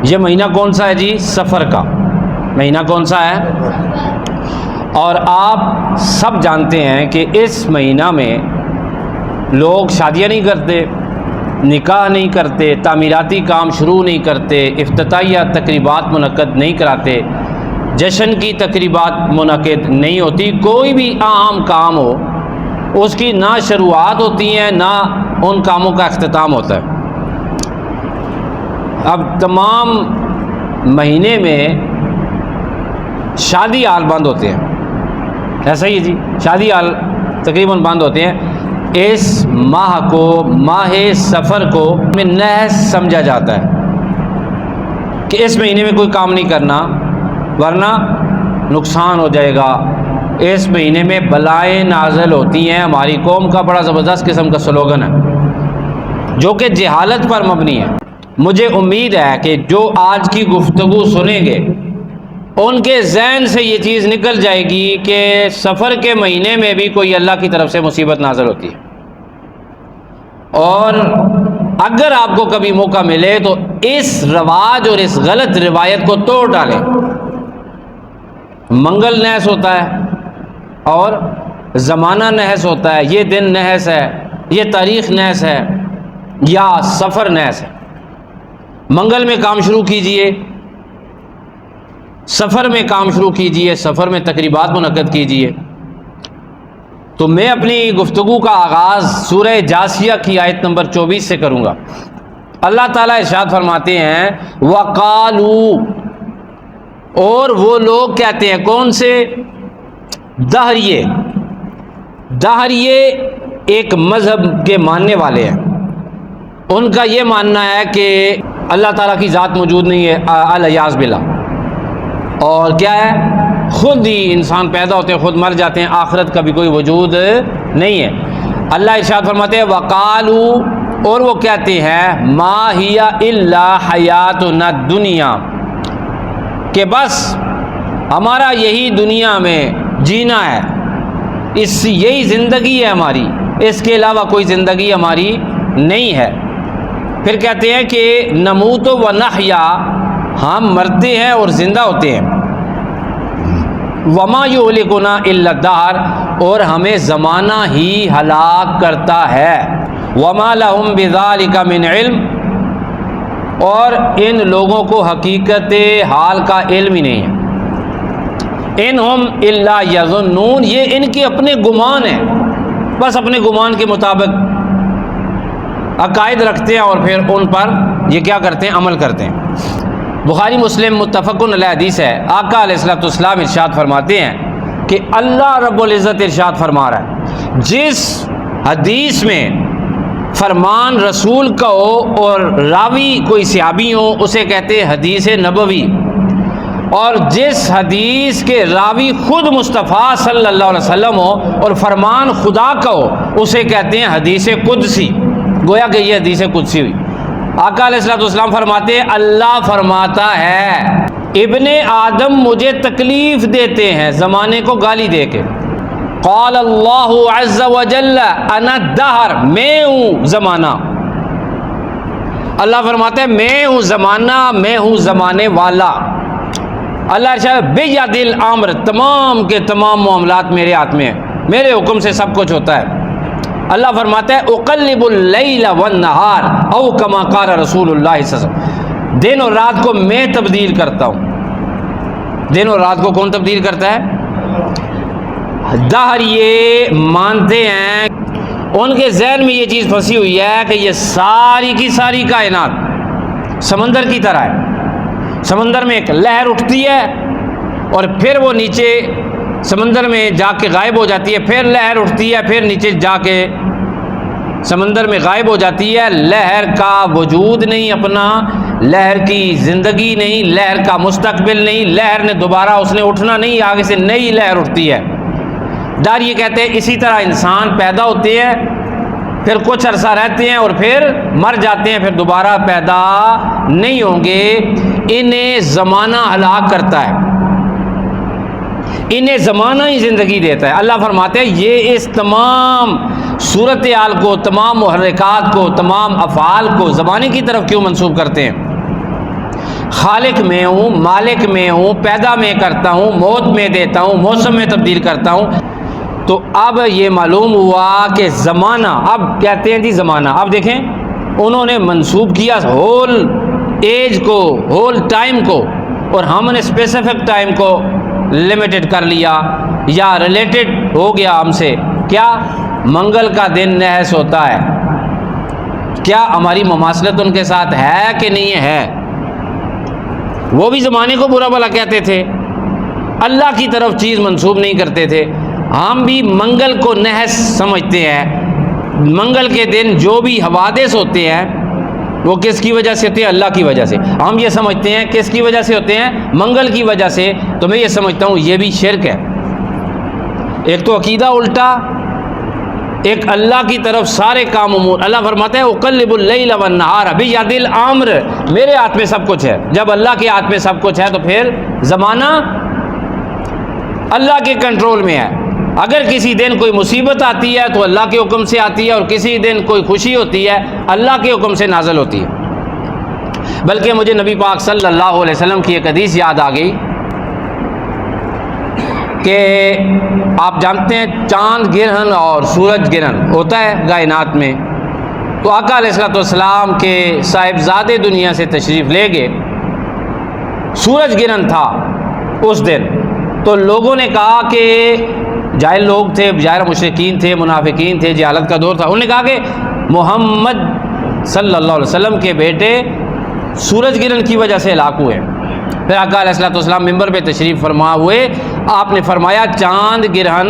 یہ مہینہ کون سا ہے جی؟ سفر کا مہینہ کون سا ہے؟ اور آپ سب جانتے ہیں کہ اس مہینہ میں لوگ شادیاں نہیں کرتے، نکاح نہیں کرتے، تعمیراتی کام شروع نہیں کرتے، افتتاحیہ تقریبات منعقد نہیں کراتے، جشن کی تقریبات منعقد نہیں ہوتی، کوئی بھی عام کام ہو اس کی نہ شروعات ہوتی ہیں نہ ان کاموں کا اختتام ہوتا ہے۔ اب تمام مہینے میں شادی ہال بند ہوتے ہیں، ایسا ہی ہے جی، شادی ہال تقریباً بند ہوتے ہیں۔ اس ماہ کو، ماہ سفر کو میں نحس سمجھا جاتا ہے کہ اس مہینے میں کوئی کام نہیں کرنا ورنہ نقصان ہو جائے گا، اس مہینے میں بلائیں نازل ہوتی ہیں۔ ہماری قوم کا بڑا زبردست قسم کا سلوگن ہے جو کہ جہالت پر مبنی ہے۔ مجھے امید ہے کہ جو آج کی گفتگو سنیں گے ان کے ذہن سے یہ چیز نکل جائے گی کہ سفر کے مہینے میں بھی کوئی اللہ کی طرف سے مصیبت نازل ہوتی ہے، اور اگر آپ کو کبھی موقع ملے تو اس رواج اور اس غلط روایت کو توڑ ڈالیں۔ منگل نحس ہوتا ہے اور زمانہ نحس ہوتا ہے، یہ دن نحس ہے، یہ تاریخ نحس ہے یا سفر نحس ہے۔ منگل میں کام شروع کیجئے، سفر میں کام شروع کیجئے، سفر میں تقریبات منعقد کیجئے۔ تو میں اپنی گفتگو کا آغاز سورہ جاسیہ کی آیت نمبر 24 سے کروں گا۔ اللہ تعالیٰ ارشاد فرماتے ہیں وَقَالُوا، اور وہ لوگ کہتے ہیں، کون سے؟ دہریے۔ دہریے ایک مذہب کے ماننے والے ہیں، ان کا یہ ماننا ہے کہ اللہ تعالیٰ کی ذات موجود نہیں ہے، الیاذ باللہ، اور کیا ہے، خود ہی انسان پیدا ہوتے ہیں خود مر جاتے ہیں، آخرت کا بھی کوئی وجود نہیں ہے۔ اللہ ارشاد فرماتے ہیں وَقَالُوا، اور وہ کہتے ہیں مَا هِيَ إِلَّا حَيَاتُنَا الدُّنْيَا، کہ بس ہمارا یہی دنیا میں جینا ہے، یہی زندگی ہے ہماری، اس کے علاوہ کوئی زندگی ہماری نہیں ہے۔ پھر کہتے ہیں کہ نموت و نحیا، ہم مرتے ہیں اور زندہ ہوتے ہیں، وما یہلکنا الا الدہر، اور ہمیں زمانہ ہی ہلاک کرتا ہے، وما لہم بذالک من علم، اور ان لوگوں کو حقیقت حال کا علم ہی نہیں ہے۔ انہم الا یظنون، یہ ان کے اپنے گمان ہیں، بس اپنے گمان کے مطابق عقائد رکھتے ہیں اور پھر ان پر یہ کیا کرتے ہیں، عمل کرتے ہیں۔ بخاری مسلم متفقن علیہ حدیث ہے، آقا علیہ الصلوۃ والسلام ارشاد فرماتے ہیں کہ اللہ رب العزت ارشاد فرما رہا ہے، جس حدیث میں فرمان رسول کا ہو اور راوی کوئی صحابی ہو اسے کہتے ہیں حدیث نبوی، اور جس حدیث کے راوی خود مصطفیٰ صلی اللہ علیہ وسلم ہو اور فرمان خدا کا ہو اسے کہتے ہیں حدیث قدسی، گویا کہ یہ حدیث قدسی ہوئی۔ آقا علیہ الصلوۃ والسلام فرماتے ہیں اللہ فرماتا ہے ابن آدم مجھے تکلیف دیتے ہیں زمانے کو گالی دے کے، قال اللہ عز وجل انا الدہر، میں ہوں زمانہ، اللہ فرماتا ہے میں ہوں زمانہ، میں ہوں زمانے والا۔ اللہ ارشاد بیدِ الامر، تمام کے تمام معاملات میرے ہاتھ میں ہیں، میرے حکم سے سب کچھ ہوتا ہے۔ اللہ فرماتا ہے اقلب اللیل والنہار او کما قال رسول اللہ صلی اللہ علیہ وسلم، دن اور رات کو میں تبدیل کرتا ہوں۔ دن اور رات کو کون تبدیل کرتا ہے؟ دہر یہ مانتے ہیں، ان کے ذہن میں یہ چیز پھنسی ہوئی ہے کہ یہ ساری کی ساری کائنات سمندر کی طرح ہے، سمندر میں ایک لہر اٹھتی ہے اور پھر وہ نیچے سمندر میں جا کے غائب ہو جاتی ہے، پھر لہر اٹھتی ہے، پھر نیچے جا کے سمندر میں غائب ہو جاتی ہے۔ لہر کا وجود نہیں اپنا، لہر کی زندگی نہیں، لہر کا مستقبل نہیں، لہر نے دوبارہ اس نے اٹھنا نہیں، آگے سے نئی لہر اٹھتی ہے۔ دار یہ کہتے ہیں اسی طرح انسان پیدا ہوتے ہیں، پھر کچھ عرصہ رہتے ہیں اور پھر مر جاتے ہیں، پھر دوبارہ پیدا نہیں ہوں گے۔ انہیں زمانہ ہلاک کرتا ہے، انہیں زمانہ ہی زندگی دیتا ہے۔ اللہ فرماتے ہیں یہ اس تمام صورتحال کو، تمام محرکات کو، تمام افعال کو زمانے کی طرف کیوں منسوب کرتے ہیں؟ خالق میں ہوں، مالک میں ہوں، پیدا میں کرتا ہوں، موت میں دیتا ہوں، موسم میں تبدیل کرتا ہوں۔ تو اب یہ معلوم ہوا کہ زمانہ، اب کہتے ہیں جی زمانہ، اب دیکھیں انہوں نے منسوب کیا ہول ایج کو، ہول ٹائم کو، اور ہم نے اسپیسیفک ٹائم کو لمیٹڈ کر لیا یا ریلیٹڈ ہو گیا ہم سے۔ کیا منگل کا دن نحس ہوتا ہے؟ کیا ہماری مماثلت ان کے ساتھ ہے کہ نہیں ہے؟ وہ بھی زمانے کو برا بھلا کہتے تھے، اللہ کی طرف چیز منسوب نہیں کرتے تھے۔ ہم بھی منگل کو نحس سمجھتے ہیں۔ منگل کے دن جو بھی حوادث ہوتے ہیں وہ کس کی وجہ سے ہوتے ہیں؟ اللہ کی وجہ سے۔ ہم یہ سمجھتے ہیں کس کی وجہ سے ہوتے ہیں؟ منگل کی وجہ سے۔ تو میں یہ سمجھتا ہوں یہ بھی شرک ہے۔ ایک تو عقیدہ الٹا، ایک اللہ کی طرف سارے کام امور۔ اللہ فرماتا ہے اقلب اللیل والنہار بید الامر، میرے ہاتھ میں سب کچھ ہے۔ جب اللہ کے ہاتھ میں سب کچھ ہے تو پھر زمانہ اللہ کے کنٹرول میں ہے۔ اگر کسی دن کوئی مصیبت آتی ہے تو اللہ کے حکم سے آتی ہے، اور کسی دن کوئی خوشی ہوتی ہے اللہ کے حکم سے نازل ہوتی ہے۔ بلکہ مجھے نبی پاک صلی اللہ علیہ وسلم کی ایک حدیث یاد آ گئی کہ آپ جانتے ہیں چاند گرہن اور سورج گرہن ہوتا ہے کائنات میں۔ تو آقا علیہ الصلوۃ والسلام کے صاحبزادے دنیا سے تشریف لے گئے، سورج گرہن تھا اس دن۔ تو لوگوں نے کہا کہ جاہل لوگ تھے، ظاہر مشرکین تھے، منافقین تھے، جہالت کا دور تھا، انہوں نے کہا کہ محمد صلی اللہ علیہ وسلم کے بیٹے سورج گرہن کی وجہ سے ہلاک ہوئے۔ پھر آقا علیہ الصلوۃ والسلام ممبر پہ تشریف فرما ہوئے، آپ نے فرمایا چاند گرہن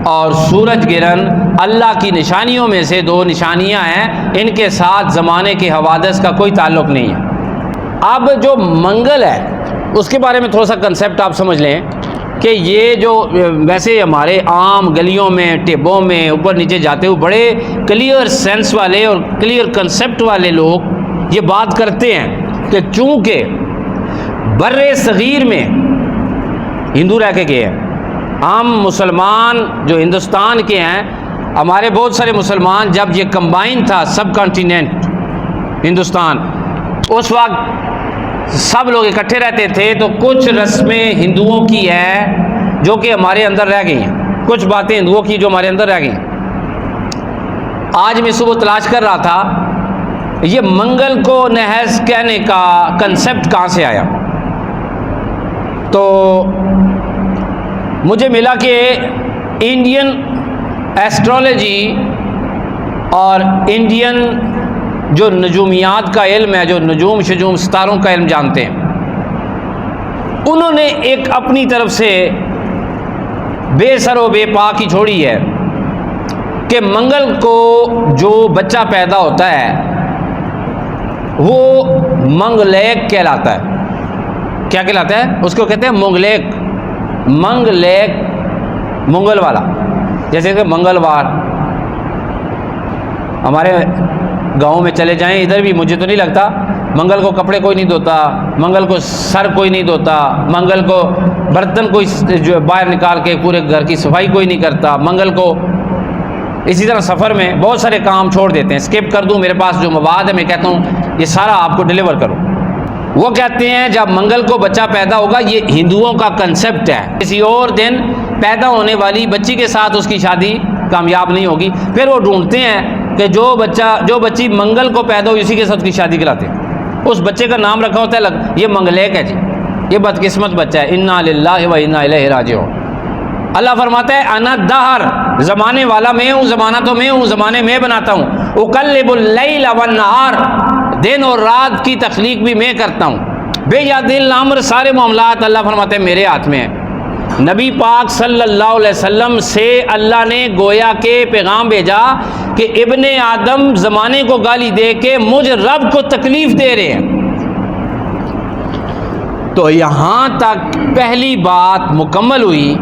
اور سورج گرہن اللہ کی نشانیوں میں سے دو نشانیاں ہیں، ان کے ساتھ زمانے کے حوادث کا کوئی تعلق نہیں ہے۔ اب جو منگل ہے اس کے بارے میں تھوڑا سا کنسیپٹ آپ سمجھ لیں کہ یہ جو ویسے ہمارے عام گلیوں میں، ٹیبوں میں اوپر نیچے جاتے ہوئے بڑے کلیئر سینس والے اور کلیئر کنسیپٹ والے لوگ یہ بات کرتے ہیں کہ چونکہ بر صغیر میں ہندو رہ کے گئے ہیں، عام مسلمان جو ہندوستان کے ہیں، ہمارے بہت سارے مسلمان جب یہ کمبائن تھا سب کانٹیننٹ ہندوستان، اس وقت سب لوگ اکٹھے رہتے تھے، تو کچھ رسمیں ہندوؤں کی ہیں جو کہ ہمارے اندر رہ گئی ہیں، کچھ باتیں ہندوؤں کی جو ہمارے اندر رہ گئی ہیں۔ آج میں صبح تلاش کر رہا تھا یہ منگل کو نحس کہنے کا کنسیپٹ کہاں سے آیا، تو مجھے ملا کہ انڈین ایسٹرولوجی اور انڈین جو نجومیات کا علم ہے، جو نجوم شجوم ستاروں کا علم جانتے ہیں، انہوں نے ایک اپنی طرف سے بے سر و بے پا کی چھوڑی ہے کہ منگل کو جو بچہ پیدا ہوتا ہے وہ منگلیک کہلاتا ہے۔ کیا کہلاتا ہے؟ اس کو کہتے ہیں منگلیک، منگلیک منگل والا، جیسے کہ منگلوار۔ ہمارے گاؤں میں چلے جائیں ادھر بھی، مجھے تو نہیں لگتا منگل کو کپڑے کوئی نہیں دھوتا، منگل کو سر کوئی نہیں دھوتا، منگل کو برتن کوئی جو باہر نکال کے پورے گھر کی صفائی کوئی نہیں کرتا، منگل کو اسی طرح سفر میں بہت سارے کام چھوڑ دیتے ہیں، اسکپ کر دوں، میرے پاس جو مواد ہے میں کہتا ہوں یہ سارا آپ کو ڈیلیور کرو۔ وہ کہتے ہیں جب منگل کو بچہ پیدا ہوگا، یہ ہندوؤں کا کنسیپٹ ہے، کسی اور دن پیدا ہونے والی بچی کے ساتھ اس کی شادی کامیاب نہیں ہوگی۔ پھر وہ ڈھونڈتے ہیں کہ جو بچی منگل کو پیدا ہوئی اسی کے ساتھ اس کی شادی کراتے ہیں، اس بچے کا نام رکھا ہوتا ہے یہ منگلیک ہے جی، یہ بدقسمت بچہ ہے، انا للہ و انا الیہ راجعون۔ اللہ فرماتا ہے انا دہر، زمانے والا میں ہوں، زمانہ تو میں ہوں، زمانے میں بناتا ہوں، اقلب اللیل والنہار، دن اور رات کی تخلیق بھی میں کرتا ہوں، بے یاد الامر، سارے معاملات اللہ فرماتے ہیں میرے ہاتھ میں ہیں۔ نبی پاک صلی اللہ علیہ وسلم سے اللہ نے گویا کے پیغام بھیجا کہ ابن آدم زمانے کو گالی دے کے مجھ رب کو تکلیف دے رہے ہیں۔ تو یہاں تک پہلی بات مکمل ہوئی۔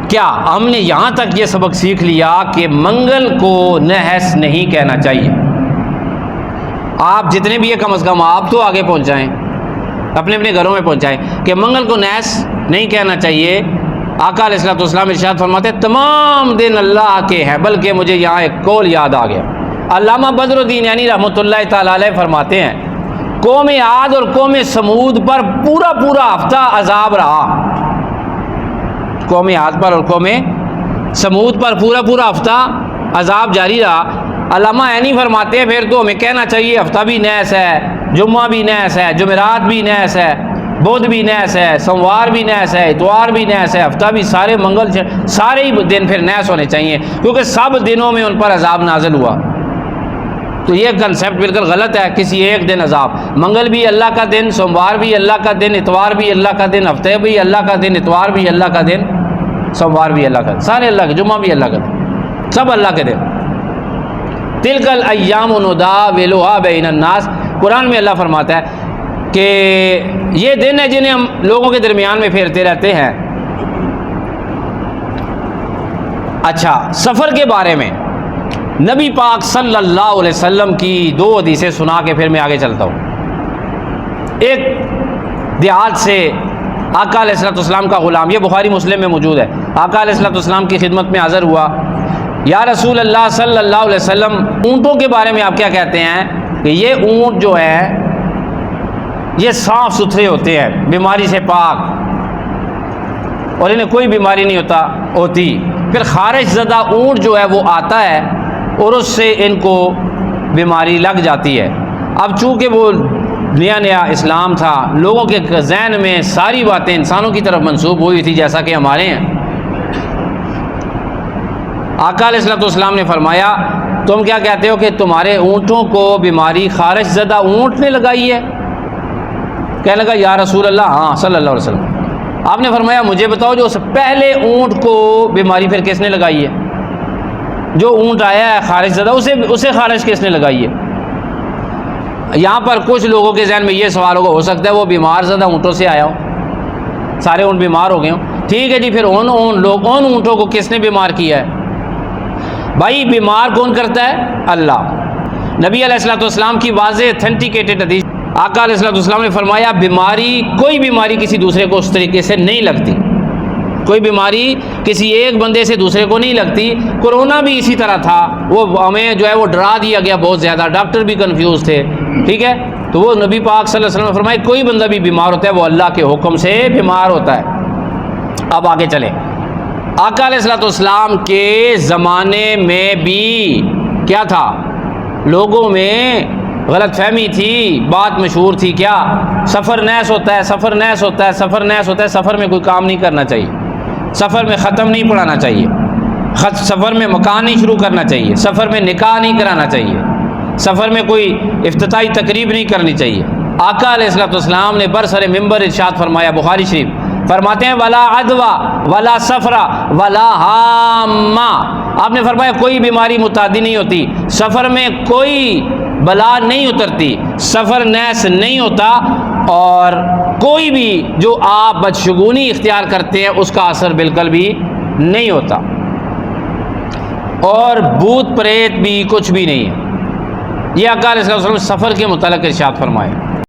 کیا ہم نے یہاں تک یہ سبق سیکھ لیا کہ منگل کو نحس نہیں کہنا چاہیے؟ آپ جتنے بھی ہیں کم از کم آپ تو آگے پہنچائیں، اپنے اپنے گھروں میں پہنچائیں کہ منگل کو نحس نہیں کہنا چاہیے۔ آقا علیہ الصلوۃ والسلام ارشاد فرماتے ہیں تمام دن اللہ کے ہیں، بلکہ مجھے یہاں ایک قول یاد آ گیا، علامہ بدر الدین یعنی رحمۃ اللہ تعالی علیہ فرماتے ہیں قوم عاد اور قوم سمود پر پورا پورا ہفتہ عذاب رہا. قوم عاد پر اور قوم سمود پر پورا پورا ہفتہ عذاب جاری رہا. علامہ عینی فرماتے ہیں پھر تو ہمیں کہنا چاہیے ہفتہ بھی نحس ہے، جمعہ بھی نحس ہے، جمعرات بھی نحس ہے، بدھ بھی نحس ہے، سوموار بھی نحس ہے، اتوار بھی نحس ہے، ہفتہ بھی سارے منگل سارے ہی دن پھر نحس ہونے چاہیے کیونکہ سب دنوں میں ان پر عذاب نازل ہوا. تو یہ کنسیپٹ بالکل غلط ہے. کسی ایک دن عذاب، منگل بھی اللہ کا دن، سوموار بھی اللہ کا دن، اتوار بھی اللہ کا دن، ہفتے بھی اللہ کا دن، اتوار بھی اللہ کا دن، سوموار بھی اللہ کا دن، سارے اللہ کے، جمعہ بھی اللہ کا دن، سب اللہ کے دن. تلک الایام نداولها بین الناس. قرآن میں اللہ فرماتا ہے کہ یہ دن ہے جنہیں ہم لوگوں کے درمیان میں پھیرتے رہتے ہیں. اچھا، سفر کے بارے میں نبی پاک صلی اللہ علیہ وسلم کی 2 حدیثیں سنا کے پھر میں آگے چلتا ہوں. ایک دیہات سے آقا علیہ الصلوۃ والسلام کا غلام، یہ بخاری مسلم میں موجود ہے، آقا علیہ الصلوۃ والسلام کی خدمت میں حاضر ہوا. یا رسول اللہ صلی اللہ علیہ وسلم، اونٹوں کے بارے میں آپ کیا کہتے ہیں کہ یہ اونٹ جو ہے یہ صاف ستھرے ہوتے ہیں، بیماری سے پاک، اور انہیں کوئی بیماری نہیں ہوتی. پھر خارش زدہ اونٹ جو ہے وہ آتا ہے اور اس سے ان کو بیماری لگ جاتی ہے. اب چونکہ وہ نیا نیا اسلام تھا، لوگوں کے ذہن میں ساری باتیں انسانوں کی طرف منسوب ہوئی تھی جیسا کہ ہمارے ہیں. آقا علیہ الصلوۃ والسلام نے فرمایا تم کیا کہتے ہو کہ تمہارے اونٹوں کو بیماری خارش زدہ اونٹ نے لگائی ہے؟ کہنے لگا یا رسول اللہ ہاں صلی اللہ علیہ وسلم. آپ نے فرمایا مجھے بتاؤ جو اس پہلے اونٹ کو بیماری پھر کس نے لگائی ہے؟ جو اونٹ آیا ہے خارش زدہ اسے خارش کس نے لگائی ہے؟ یہاں پر کچھ لوگوں کے ذہن میں یہ سوال ہوگا، ہو سکتا ہے وہ بیمار زدہ اونٹوں سے آیا ہو، سارے اونٹ بیمار ہو گئے ہوں. ٹھیک ہے جی، پھر ان اونٹوں کو کس نے بیمار کیا ہے؟ بھائی بیمار کون کرتا ہے؟ اللہ. نبی علیہ الصلوۃ والسلام کی واضح اتھینٹیکیٹڈ حدیث، آقا علیہ الصلوۃ والسلام نے فرمایا کوئی بیماری کسی دوسرے کو اس طریقے سے نہیں لگتی، کوئی بیماری کسی ایک بندے سے دوسرے کو نہیں لگتی. کرونا بھی اسی طرح تھا، وہ ہمیں جو ہے وہ ڈرا دیا گیا بہت زیادہ، ڈاکٹر بھی کنفیوز تھے. ٹھیک ہے، تو وہ نبی پاک صلی اللہ علیہ وسلم نے فرمایا کوئی بندہ بھی بیمار ہوتا ہے وہ اللہ کے حکم سے بیمار ہوتا ہے. اب آگے چلیں. آقا علیہ الصلوۃ والسلام کے زمانے میں بھی کیا تھا؟ لوگوں میں غلط فہمی تھی، بات مشہور تھی کیا؟ سفر نحس ہوتا ہے، سفر نحس ہوتا ہے، سفر نحس ہوتا ہے. سفر میں کوئی کام نہیں کرنا چاہیے، سفر میں ختم نہیں پڑھانا چاہیے، سفر میں مکان نہیں شروع کرنا چاہیے، سفر میں نکاح نہیں کرانا چاہیے، سفر میں کوئی افتتاحی تقریب نہیں کرنی چاہیے. آقا علیہ الصلوۃ والسلام نے برسر منبر ارشاد فرمایا، بخاری شریف فرماتے ہیں ولا عدوہ ولا سفرہ ولا ہامہ. آپ نے فرمایا کوئی بیماری متعدی نہیں ہوتی، سفر میں کوئی بلا نہیں اترتی، سفر نحس نہیں ہوتا، اور کوئی بھی جو آپ بدشگونی اختیار کرتے ہیں اس کا اثر بالکل بھی نہیں ہوتا، اور بھوت پریت بھی کچھ بھی نہیں ہے. یہ آقا علیہ الصلوۃ والسلام سفر کے متعلق ارشاد فرمائے.